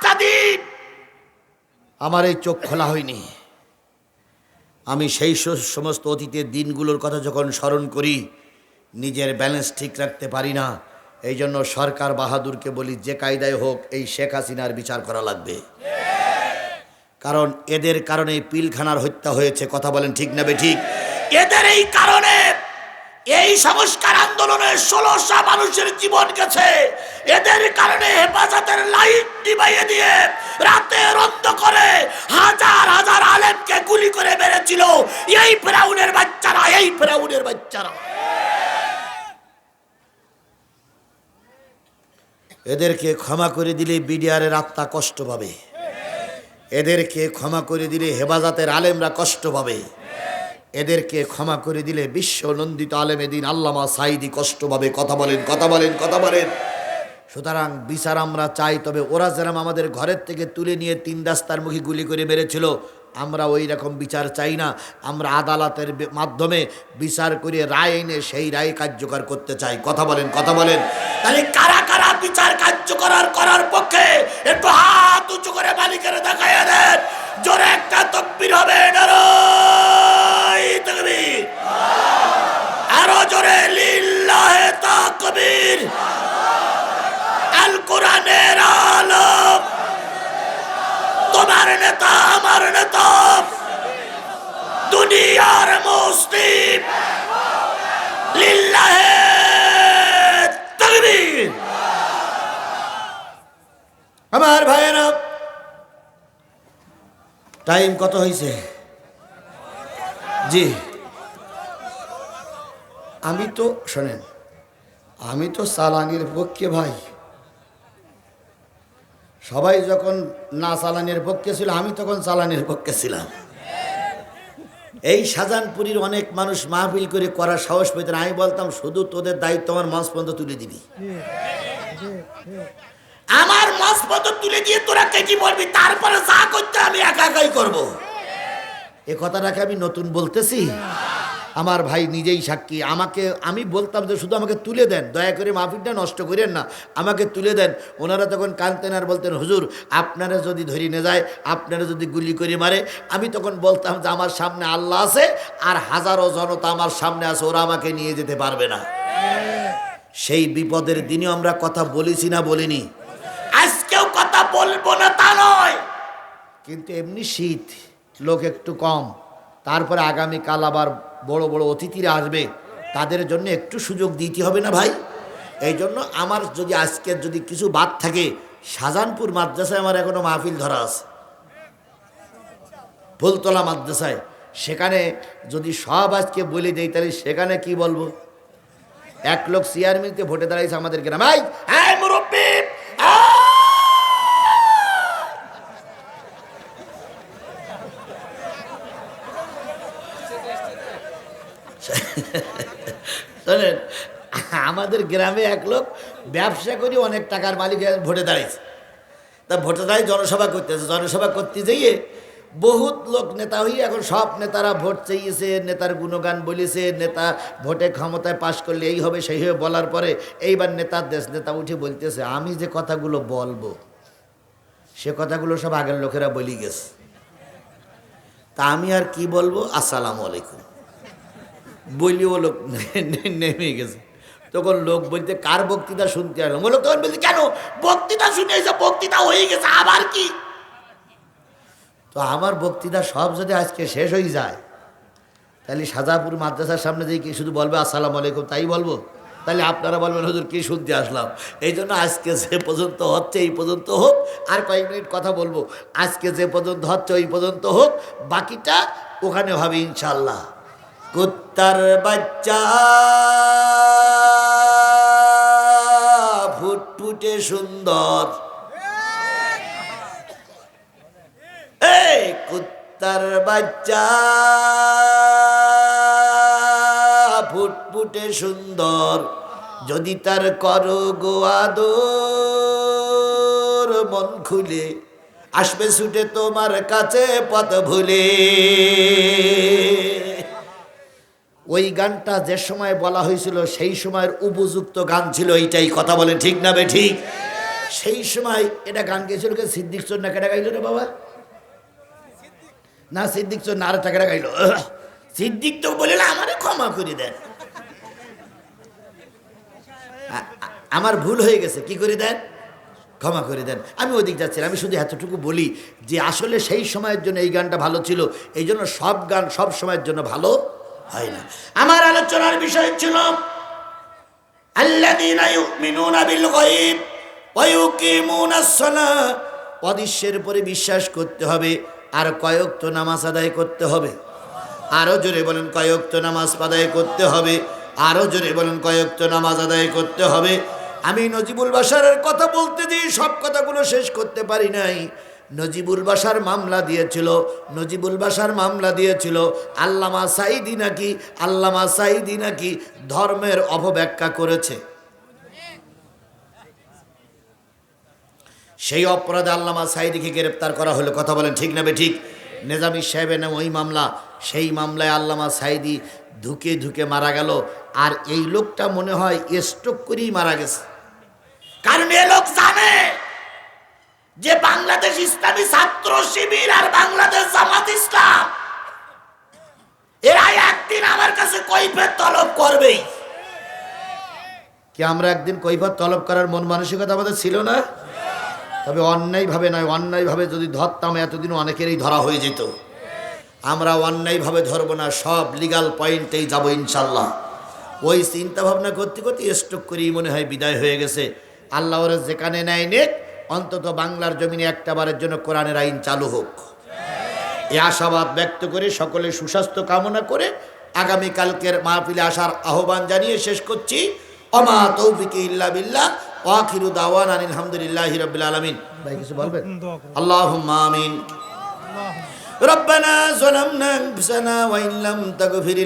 একটা দিন আমার এই চোখ খোলা হয়নি। আমি সেই সমস্ত অতীতের দিনগুলোর কথা যখন স্মরণ করি, নিজের ব্যালেন্স ঠিক রাখতে পারি না। এই জন্য সরকার বাহাদুরকে বলি, যে কায়দায় হোক এই শেখ হাসিনার বিচার করা লাগবে। কারণ এদের কারণে পিলখানার হত্যা হয়েছে। কথা বলেন ঠিক না বেঠিক? এদের এই কারণে এই সংস্কার আন্দোলনে 1600 মানুষের জীবন গেছে। এদের কারণে হেফাজতের লাইট নিভাইয়ে দিয়ে রাতের অন্ধকারে হাজার হাজার আলেমকে গুলি করে মেরেছিল এই ফেরাউনের বাচ্চারা, এই ফেরাউনের বাচ্চারা। এদেরকে ক্ষমা করে দিলে বিডিআরের আত্মা কষ্ট পাবে। এদেরকে ক্ষমা করে দিলে হেফাজতের আলেমরা কষ্ট পাবে। এদেরকে ক্ষমা করে দিলে বিশ্ব নন্দিত আলেমে দ্বীন আল্লামা সাঈদী কষ্ট পাবে। কথা বলেন, কথা বলেন, কথা বলেন। সুতরাং বিচার আমরা চাই, তবে ওরা যেরকম আমাদের ঘরের থেকে তুলে নিয়ে 3 রাস্তার মুখে গুলি করে মেরেছিল, আমরা ওই রকম বিচার চাই না। আমরা আদালতের মাধ্যমে বিচার করে রায় এনে সেই রায় কার্যকর করতে চাই। কথা বলেন, কথা বলেন। তাহলে কারা কারা বিচার কার্যকর করার পক্ষে একটু হাত উঁচু করে মালিকের দেখায় দেন। জোরে একটা তাকবীর হবে, নারায়ে তাকবীর। আরো জোরে লিল্লাহে তাকবীর। আল কোরআনের আলম, তোমার নেতা আমার নেতা, দুনিয়ার মুসলিম, লিল্লাহে তাকবীর। আমার ভাইয়েরা, টাইম কত হয়েছে? জি, আমি তো শোনেন, আমি তো চালানির পক্ষে ভাই। সবাই যখন না চালানির পক্ষে ছিল, আমি তখন চালানির পক্ষে ছিলাম। এই শাহজাহানপুরীর অনেক মানুষ মাহফিল করে করার সাহস পেতেন। আমি বলতাম, শুধু তোদের দায়িত্ব আমার মঞ্চ পর্যন্ত তুলে দিবি, আমার মঞ্চ পর্যন্ত তুলে দিয়ে তোরা কে কি বলবি, তারপরে যা করতে আমি একা একাই করবো। এ কথাটাকে আমি নতুন বলতেছি, আমার ভাই নিজেই সাক্ষী। আমি বলতাম যে শুধু আমাকে তুলে দেন, দয়া করে মাহফিলটা নষ্ট করেন না, আমাকে তুলে দেন। ওনারা তখন কাঁদতেন আর বলতেন, হুজুর আপনারা যদি ধরে নিয়ে যায়, আপনারা যদি গুলি করে মারে। আমি তখন বলতাম যে আমার সামনে আল্লাহ আছে আর হাজারো জনতা আমার সামনে আছে, ওরা আমাকে নিয়ে যেতে পারবে না। সেই বিপদের দিনে আমরা কথা বলেছি না বলিনি? আজকেও কথা বলবো না তা নয়, কিন্তু এমনি শীত, লোক একটু কম, তারপরে আগামীকাল আবার বড় বড় অতিথিরা আসবে, তাদের জন্য একটু সুযোগ দিতে হবে না ভাই? এই জন্য আমার যদি আজকের যদি কিছু বাদ থাকে, শাহজাহানপুর মাদ্রাসায় আমার এখনো মাহফিল ধরা আছে, ফুলতলা মাদ্রাসায়। সেখানে যদি সব আজকে বলে দেই, তাহলে সেখানে কি বলবো? এক লোক চেয়ারম্যানকে ভোটে দাঁড়াইছে আমাদের গ্রামে, এই মুরব্বি, শোনেন, আমাদের গ্রামে এক লোক ব্যবসা করে অনেক টাকার মালিক ভোটে দাঁড়িয়েছে। তা ভোটে দাঁড়িয়ে জনসভা করতেছে। জনসভা করতে যেয়ে বহুত লোক নেতা হয়ে, এখন সব নেতারা ভোট চেয়েছে, নেতার গুণগান বলেছে, নেতা ভোটে ক্ষমতায় পাশ করলে এই হবে সেই হবে বলার পরে এইবার নেতার দেশ নেতা উঠে বলতেছে, আমি যে কথাগুলো বলবো সে কথাগুলো সব আগের লোকেরা বলি গেছে, তা আমি আর কি বলবো, আসসালামু আলাইকুম বলিও লোক নেমে গেছে। তখন লোক বলতে, কার বক্তৃতা শুনতে আসলাম? বলো, তখন বলতে, কেন বক্তৃতা শুনে এসে বক্তৃতা হয়ে গেছে, আবার কি? তো আমার বক্তৃতা সব যদি আজকে শেষ হয়ে যায়, তাহলে শাহজাহানপুর মাদ্রাসার সামনে দিয়ে কি শুধু বলবে আসসালামু আলাইকুম তাই বলবো? তাহলে আপনারা বলবেন, হুজুর কি শুনতে আসলাম। এই জন্য আজকে যে পর্যন্ত হচ্ছে এই পর্যন্ত হোক, আর কয়েক মিনিট কথা বলবো। আজকে যে পর্যন্ত হচ্ছে ওই পর্যন্ত হোক, বাকিটা ওখানে হবে ইনশাল্লাহ। কুত্তার বাচ্চা ফুটফুটে সুন্দর, এই কুত্তার বাচ্চা ফুটফুটে সুন্দর, যদি তার করো গো আদর, মন খুলে আসবে ছুটে তোমার কাছে পথ ভুলে। ওই গানটা যে সময় বলা হয়েছিল সেই সময়ের উপযুক্ত গান ছিল এইটাই। কথা বলে ঠিক না বে ঠিক? সেই সময় এটা গান গেছিল কে? সিদ্দিক চোর না কেটা গাইল রে বাবা? না সিদ্দিক চোর না, আর টাকাটা গাইল। সিদ্দিক তো বলে আমারে ক্ষমা করে দেন, আমার ভুল হয়ে গেছে, কি করে দেন? ক্ষমা করে দেন। আমি ওদিক যাচ্ছি, আমি শুধু এতটুকু বলি যে আসলে সেই সময়ের জন্য এই গানটা ভালো ছিল, এই জন্য সব গান সব সময়ের জন্য ভালো হয় না। আমার আলোচনার বিষয় ছিল আল্লাযীনা ইউমিনুনা বিল গায়ব ওয়া ইউকিমুনাস সালাহ, অদৃশ্যের উপরে বিশ্বাস করতে হবে, আর কয় ওয়াক্ত নামাজ আদায় করতে হবে। আরো জোরে বলেন, কয় ওয়াক্ত নামাজ আদায় করতে হবে। আরো জোরে বলেন, কয় ওয়াক্ত নামাজ আদায় করতে হবে। আমি নজিবুল বাশারের কথা বলতে দিই, সব কথাগুলো শেষ করতে পারি নাই। নজিবুল বাশার মামলা দিয়েছিল, নজিবুল বাশার মামলা দিয়েছিল আল্লামা সাঈদী নাকি ধর্মের অপব্যাখ্যা করেছে। সেই অপরাধে আল্লামা সাঈদীকে গ্রেপ্তার করা হলো। কথা বলেন ঠিক না বেঠিক? নেজামী সাহেবের নাম ওই মামলা, সেই মামলায় আল্লামা সাঈদী ধুকে ধুকে মারা গেল। আর এই লোকটা মনে হয় স্ট্রোক করেই মারা গেছে, কারণ এ লোক জানে যে বাংলাদেশ ইসলামী ছাত্র শিবির আর বাংলাদেশ জামাত ইসলাম এরা একদিন আমার কাছে কৈফিয়ত তলব করবেই। কি আমরা একদিন কৈফিয়ত তলব করার মন মানসিকতা আমাদের ছিল না? তবে অন্যায়ভাবে নয়, অন্যায়ভাবে যদি ধরতাম এতদিন অনেকেরই ধরা হয়ে যেত। আমরা অন্যায়ভাবে ধরবো না, সব লিগাল পয়েন্টেই যাবো ইনশাল্লাহ। ওই চিন্তা ভাবনা করতে করতে স্ট্রোক করেই মনে হয় বিদায় হয়ে গেছে। আল্লাহ ওরা যেখানে নেয় নেক, অন্তত বাংলার জমিনে একটা বারের জন্য কোরআনের আইন চালু হোক, এই আশাবাদ ব্যক্ত করে সকলে সুস্বাস্থ্য কামনা করে আগামীকালকের মাহফিলে আসার আহ্বান জানিয়ে শেষ করছি। ওমা তৌফিকি ইল্লা বিল্লাহ, আখিরু দাওয়ানা আলহামদুলিল্লাহি রাব্বিল আলামিন। ভাই কিছু বলবেন? আল্লাহুম্মা আমিন। রব্বানা যালামনা আনফুসানা ওয়া ইল্লাম তাগফির